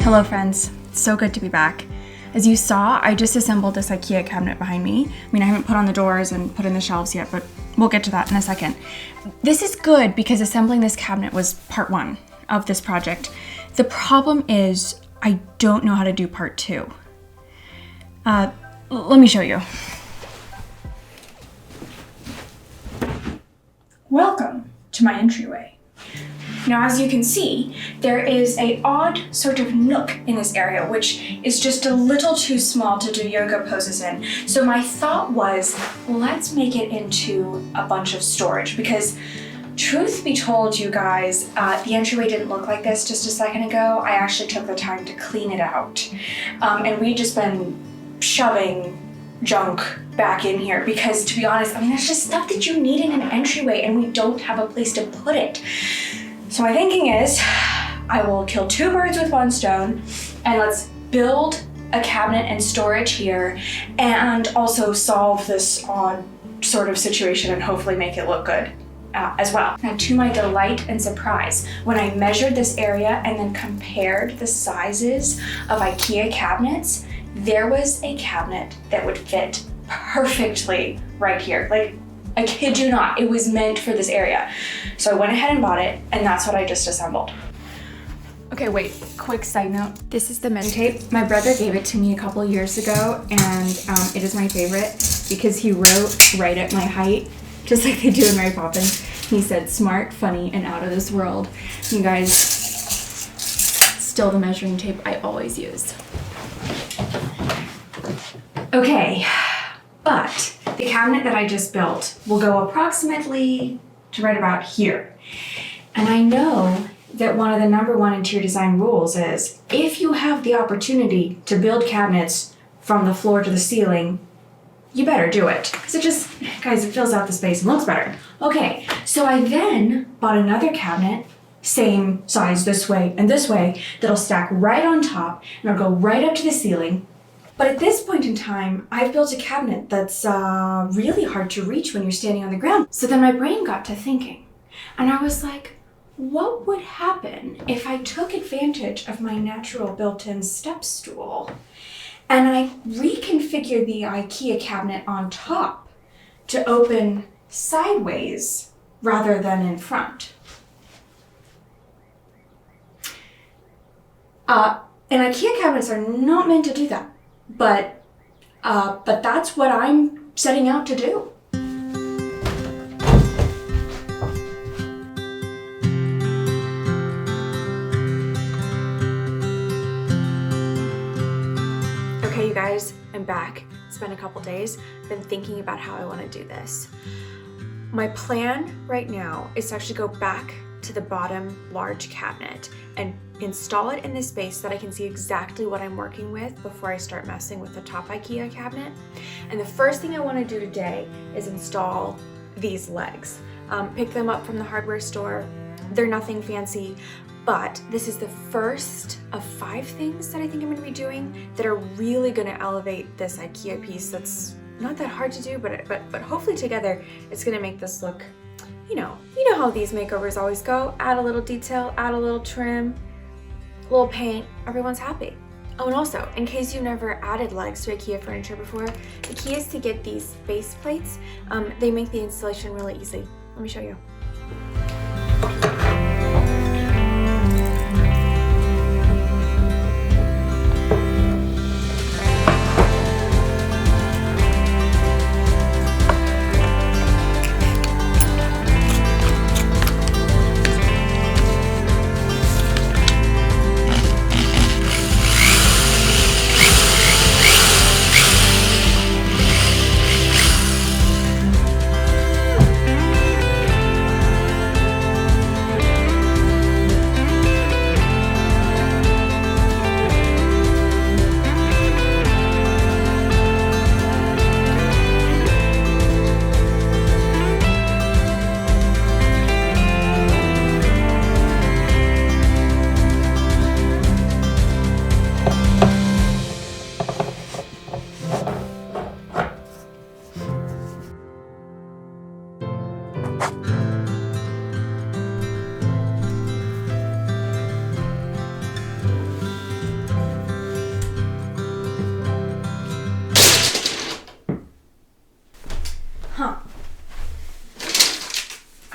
Hello friends, it's so good to be back. As you saw, I just assembled this IKEA cabinet behind me. I mean, I haven't put on the doors and put in the shelves yet, but we'll get to that in a second. This is good because assembling this cabinet was part one of this project. The problem is I don't know how to do part two. Let me show you. Welcome to my entryway. Now, as you can see, there is an odd sort of nook in this area, which is just a little too small to do yoga poses in. So my thought was, let's make it into a bunch of storage, because truth be told, you guys, the entryway didn't look like this just a second ago. I actually took the time to clean it out. And we've just been shoving junk back in here because, to be honest, I mean, there's just stuff that you need in an entryway and we don't have a place to put it. So my thinking is, I will kill two birds with one stone and let's build a cabinet and storage here and also solve this odd sort of situation and hopefully make it look good as well. Now, to my delight and surprise, when I measured this area and then compared the sizes of IKEA cabinets, there was a cabinet that would fit perfectly right here. Like, I kid you not, it was meant for this area. So I went ahead and bought it, and that's what I just assembled. Okay, wait, quick side note. This is the men tape. My brother gave it to me a couple years ago, and it is my favorite because he wrote right at my height, just like they do in Mary Poppins. He said, smart, funny, and out of this world. You guys, still the measuring tape I always use. Okay, but the cabinet that I just built will go approximately to right about here. And I know that one of the #1 interior design rules is if you have the opportunity to build cabinets from the floor to the ceiling, you better do it. Because it just, guys, it fills out the space and looks better. Okay, so I then bought another cabinet, same size this way and this way, that'll stack right on top and it'll go right up to the ceiling. But at this point in time, I've built a cabinet that's really hard to reach when you're standing on the ground. So then my brain got to thinking, and I was like, what would happen if I took advantage of my natural built-in step stool and I reconfigured the IKEA cabinet on top to open sideways rather than in front? And IKEA cabinets are not meant to do that. But that's what I'm setting out to do. Okay, you guys, I'm back. It's been a couple days. I've been thinking about how I want to do this. My plan right now is to actually go back to the bottom large cabinet and install it in this space so that I can see exactly what I'm working with before I start messing with the top IKEA cabinet. And the first thing I want to do today is install these legs. Pick them up from the hardware store. They're nothing fancy, but this is the first of 5 things that I think I'm going to be doing that are really going to elevate this IKEA piece that's not that hard to do, but hopefully together it's going to make this look, you know how these makeovers always go. Add a little detail, add a little trim, a little paint, everyone's happy. Oh, and also, in case you've never added legs to IKEA furniture before, the key is to get these base plates. They make the installation really easy. Let me show you.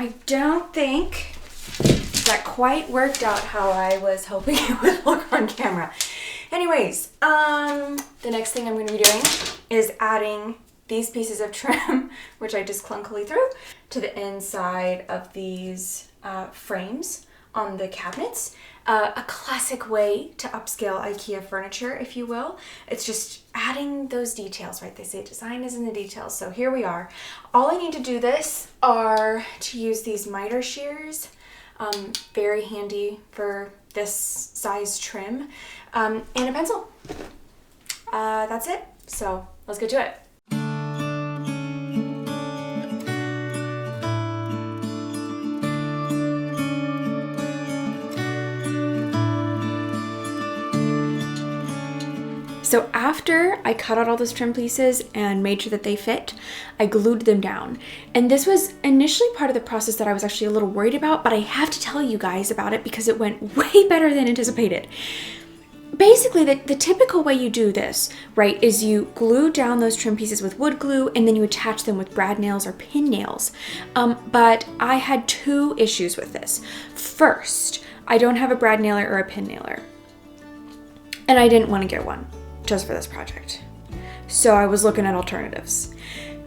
I don't think that quite worked out how I was hoping it would look on camera. Anyways, the next thing I'm going to be doing is adding these pieces of trim, which I just clunkily threw, to the inside of these frames on the cabinets. A classic way to upscale IKEA furniture, if you will. It's just adding those details, right? They say design is in the details. So here we are. All I need to do this are to use these miter shears. Very handy for this size trim. And a pencil. That's it. So let's get to it. So after I cut out all those trim pieces and made sure that they fit, I glued them down. And this was initially part of the process that I was actually a little worried about, but I have to tell you guys about it because it went way better than anticipated. Basically, the typical way you do this, right, is you glue down those trim pieces with wood glue and then you attach them with brad nails or pin nails. But I had two issues with this. First, I don't have a brad nailer or a pin nailer. And I didn't want to get one just for this project. So I was looking at alternatives.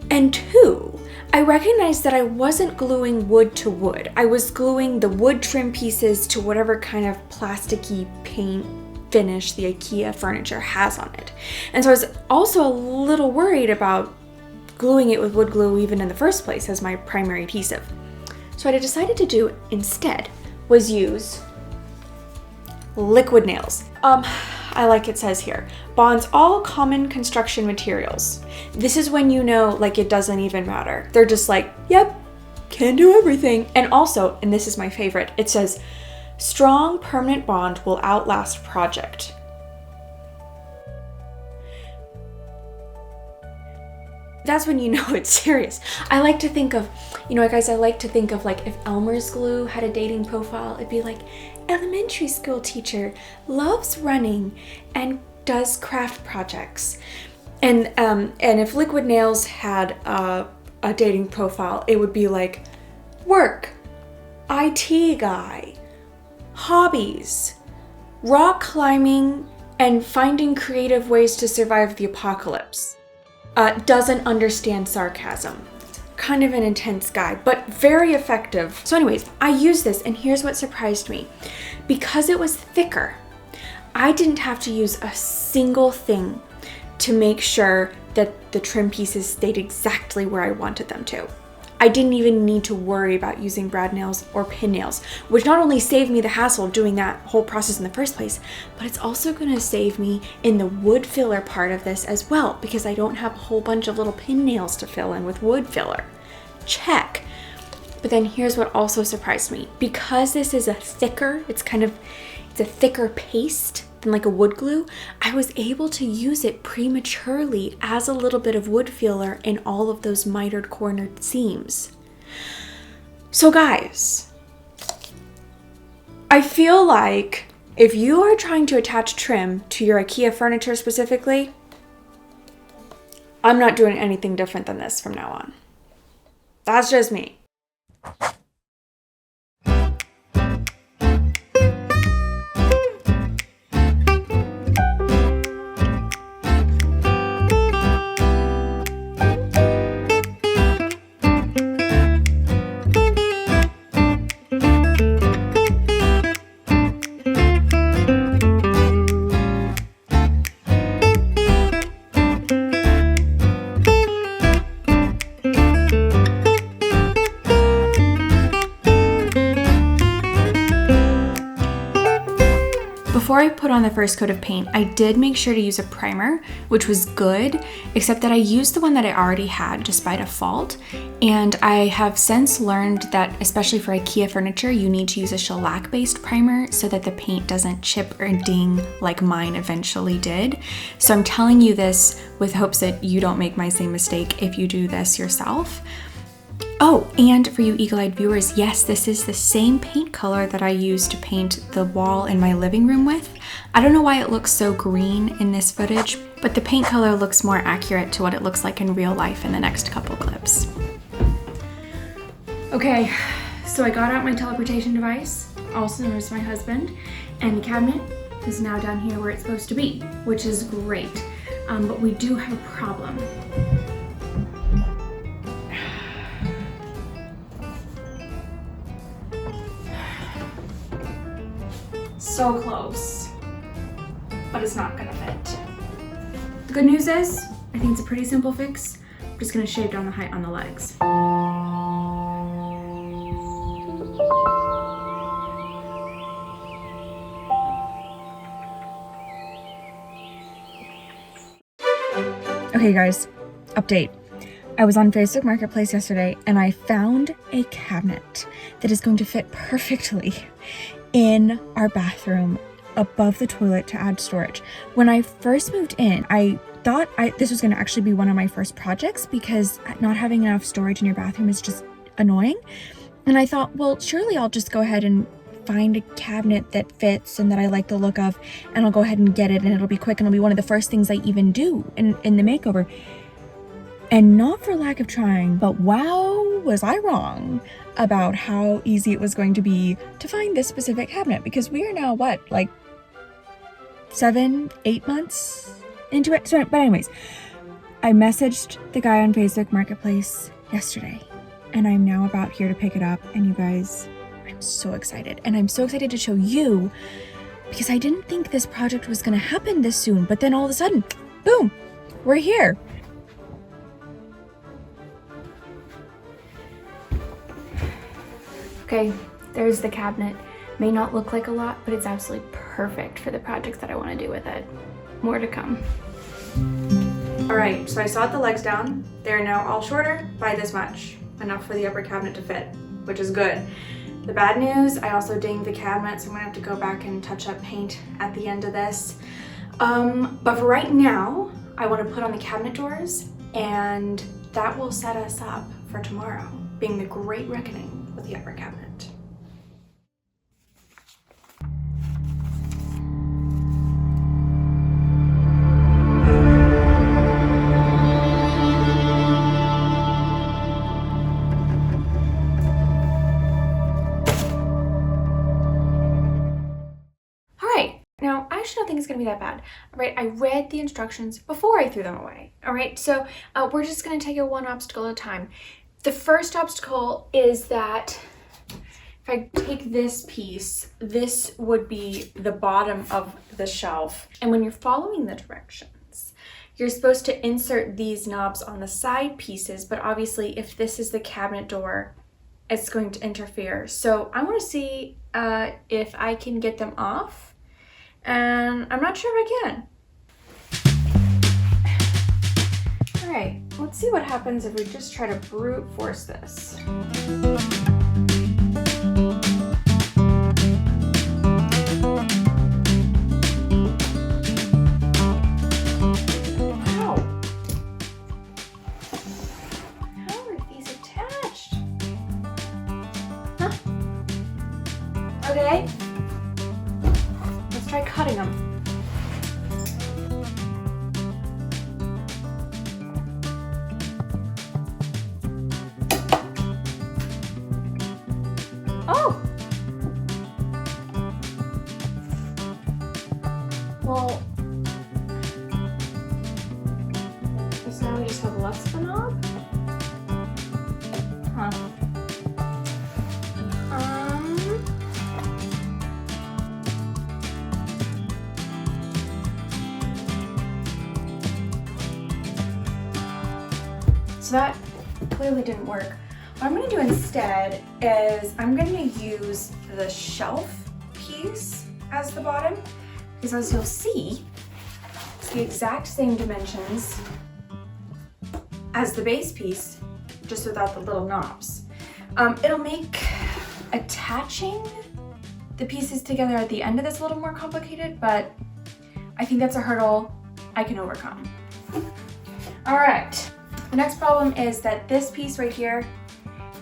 And two, I recognized that I wasn't gluing wood to wood. I was gluing the wood trim pieces to whatever kind of plasticky paint finish the IKEA furniture has on it. And so I was also a little worried about gluing it with wood glue even in the first place as my primary adhesive. So what I decided to do instead was use liquid nails. I like it says here, bonds all common construction materials. This is when you know, like, it doesn't even matter. They're just like, yep, can do everything. And also, and this is my favorite, it says, strong permanent bond will outlast project. That's when you know it's serious. I like to think of, you know, guys, I like to think of like if Elmer's glue had a dating profile, it'd be like, elementary school teacher, loves running and does craft projects. And if liquid nails had a dating profile, it would be like work, IT guy, hobbies, rock climbing, and finding creative ways to survive the apocalypse. Doesn't understand sarcasm. Kind of an intense guy, but very effective. So anyways, I used this and here's what surprised me. Because it was thicker, I didn't have to use a single thing to make sure that the trim pieces stayed exactly where I wanted them to. I didn't even need to worry about using brad nails or pin nails, which not only saved me the hassle of doing that whole process in the first place, but it's also going to save me in the wood filler part of this as well, because I don't have a whole bunch of little pin nails to fill in with wood filler. Check. But then here's what also surprised me. Because this is it's a thicker paste than like a wood glue, I was able to use it prematurely as a little bit of wood filler in all of those mitered cornered seams. So guys, I feel like if you are trying to attach trim to your IKEA furniture specifically, I'm not doing anything different than this from now on. That's just me. Before I put on the first coat of paint, I did make sure to use a primer, which was good, except that I used the one that I already had just by default. And I have since learned that, especially for IKEA furniture, you need to use a shellac-based primer so that the paint doesn't chip or ding like mine eventually did. So I'm telling you this with hopes that you don't make my same mistake if you do this yourself. Oh, and for you eagle-eyed viewers, yes, this is the same paint color that I used to paint the wall in my living room with. I don't know why it looks so green in this footage, but the paint color looks more accurate to what it looks like in real life in the next couple clips. Okay, So I got out my teleportation device, also known as my husband, and the cabinet is now down here where it's supposed to be, which is great. But we do have a problem. So close, but it's not gonna fit. The good news is, I think it's a pretty simple fix. I'm just gonna shave down the height on the legs. Okay guys, update. I was on Facebook Marketplace yesterday and I found a cabinet that is going to fit perfectly in our bathroom above the toilet to add storage. When I first moved in, I thought this was going to actually be one of my first projects because not having enough storage in your bathroom is just annoying. And I thought, well, surely I'll just go ahead and find a cabinet that fits and that I like the look of, and I'll go ahead and get it, and it'll be quick, and it'll be one of the first things I even do in the makeover. And not for lack of trying, but wow, was I wrong about how easy it was going to be to find this specific cabinet, because we are now, what, like 7-8 months into it? So, but anyways, I messaged the guy on Facebook Marketplace yesterday, and I'm now about here to pick it up, and you guys, I'm so excited. And I'm so excited to show you because I didn't think this project was going to happen this soon, but then all of a sudden, boom, we're here. Okay, there's the cabinet. May not look like a lot, but it's absolutely perfect for the projects that I want to do with it. More to come. All right, so I sawed the legs down. They're now all shorter by this much, enough for the upper cabinet to fit, which is good. The bad news, I also dinged the cabinet, so I'm gonna have to go back and touch up paint at the end of this. But for right now, I want to put on the cabinet doors, and that will set us up for tomorrow, being the great reckoning with the upper cabinet. Now, I actually don't think it's gonna be that bad, all right? I read the instructions before I threw them away, all right? So we're just gonna take it one obstacle at a time. The first obstacle is that if I take this piece, this would be the bottom of the shelf. And when you're following the directions, you're supposed to insert these knobs on the side pieces, but obviously if this is the cabinet door, it's going to interfere. So I wanna see if I can get them off. And I'm not sure if I can. All right, let's see what happens if we just try to brute force this. How? How are these attached? Huh? Okay. Try cutting them. Oh! Well, so now we just have less of the knob? Huh. So that clearly didn't work. What I'm gonna do instead is I'm gonna use the shelf piece as the bottom, because as you'll see, it's the exact same dimensions as the base piece, just without the little knobs. It'll make attaching the pieces together at the end of this a little more complicated, but I think that's a hurdle I can overcome. All right. The next problem is that this piece right here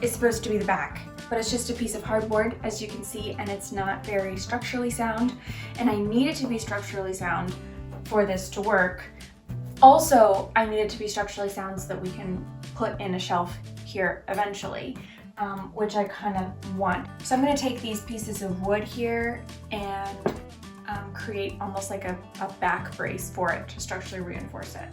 is supposed to be the back, but it's just a piece of hardboard, as you can see, and it's not very structurally sound, and I need it to be structurally sound for this to work. Also, I need it to be structurally sound so that we can put in a shelf here eventually. which I kind of want. So I'm going to take these pieces of wood here and create almost like a back brace for it to structurally reinforce it.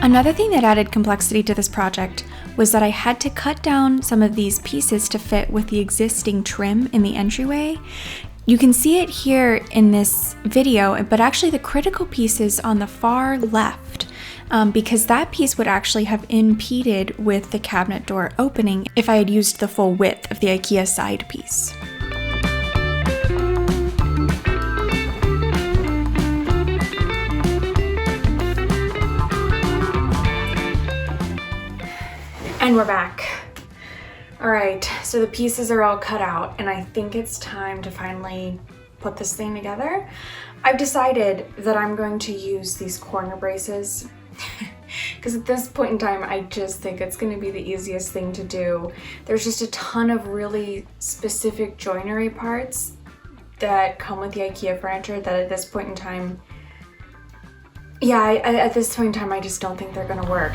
Another thing that added complexity to this project was that I had to cut down some of these pieces to fit with the existing trim in the entryway. You can see it here in this video, but actually the critical piece is on the far left, because that piece would actually have impeded with the cabinet door opening if I had used the full width of the IKEA side piece. And we're back. All right, so the pieces are all cut out and I think it's time to finally put this thing together. I've decided that I'm going to use these corner braces because at this point in time, I just think it's going to be the easiest thing to do. There's just a ton of really specific joinery parts that come with the IKEA furniture that at this point in time, at this point in time, I just don't think they're going to work.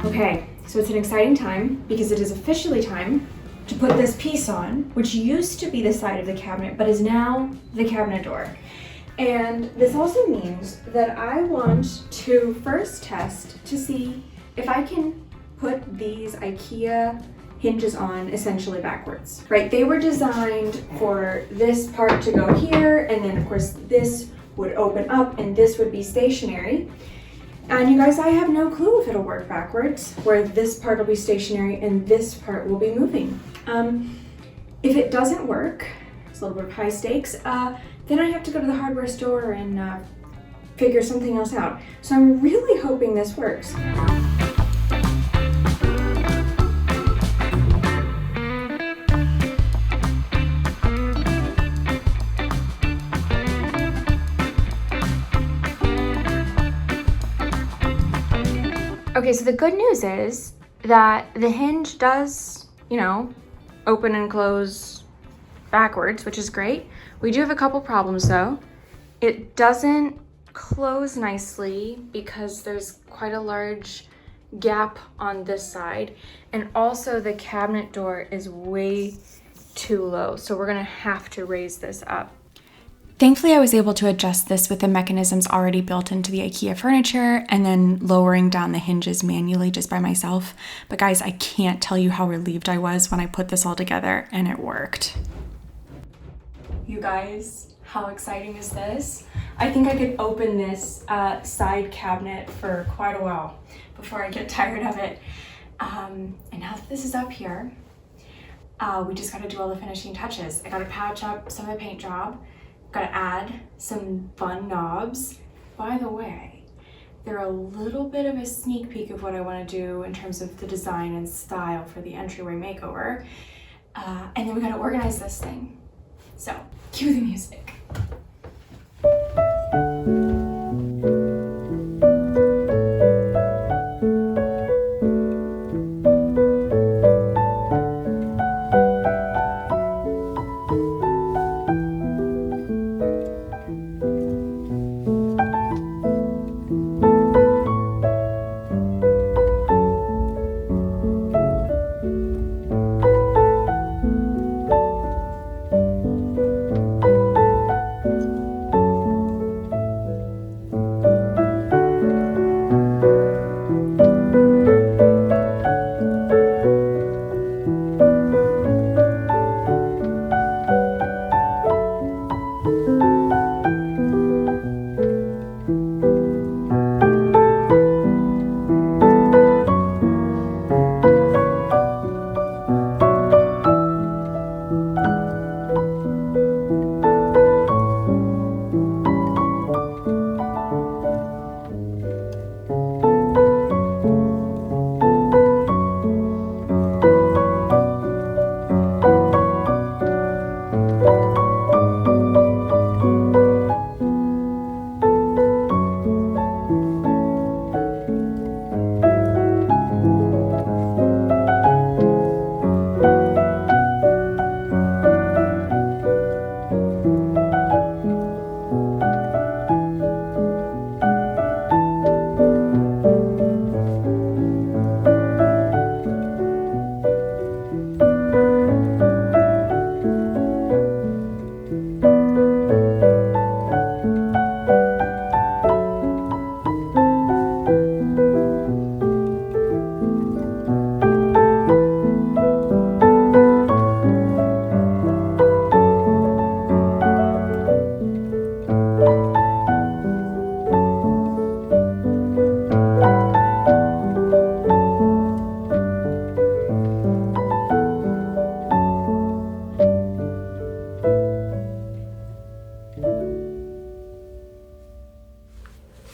Okay, so it's an exciting time because it is officially time to put this piece on, which used to be the side of the cabinet, but is now the cabinet door. And this also means that I want to first test to see if I can put these IKEA hinges on essentially backwards, right? They were designed for this part to go here, and then of course this would open up and this would be stationary. And you guys, I have no clue if it'll work backwards, where this part will be stationary and this part will be moving. If it doesn't work, it's a little bit of high stakes, then I have to go to the hardware store and figure something else out. So I'm really hoping this works. Okay, so the good news is that the hinge does, open and close backwards, which is great. We do have a couple problems though. It doesn't close nicely because there's quite a large gap on this side. And also the cabinet door is way too low. So we're gonna have to raise this up. Thankfully, I was able to adjust this with the mechanisms already built into the IKEA furniture and then lowering down the hinges manually just by myself. But guys, I can't tell you how relieved I was when I put this all together and it worked. You guys, how exciting is this? I think I could open this side cabinet for quite a while before I get tired of it. And now that this is up here, we just gotta do all the finishing touches. I gotta patch up some of the paint job. Gotta add some fun knobs. By the way, they're a little bit of a sneak peek of what I want to do in terms of the design and style for the entryway makeover. And then we gotta organize this thing. So, cue the music.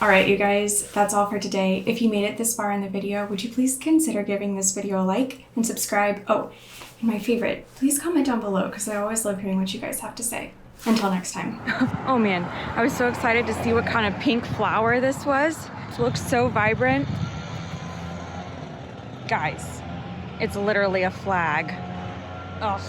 All right, you guys, that's all for today. If you made it this far in the video, would you please consider giving this video a like and subscribe? Oh, and my favorite, please comment down below because I always love hearing what you guys have to say. Until next time. Oh man, I was so excited to see what kind of pink flower this was. It looks so vibrant. Guys, it's literally a flag. Ugh.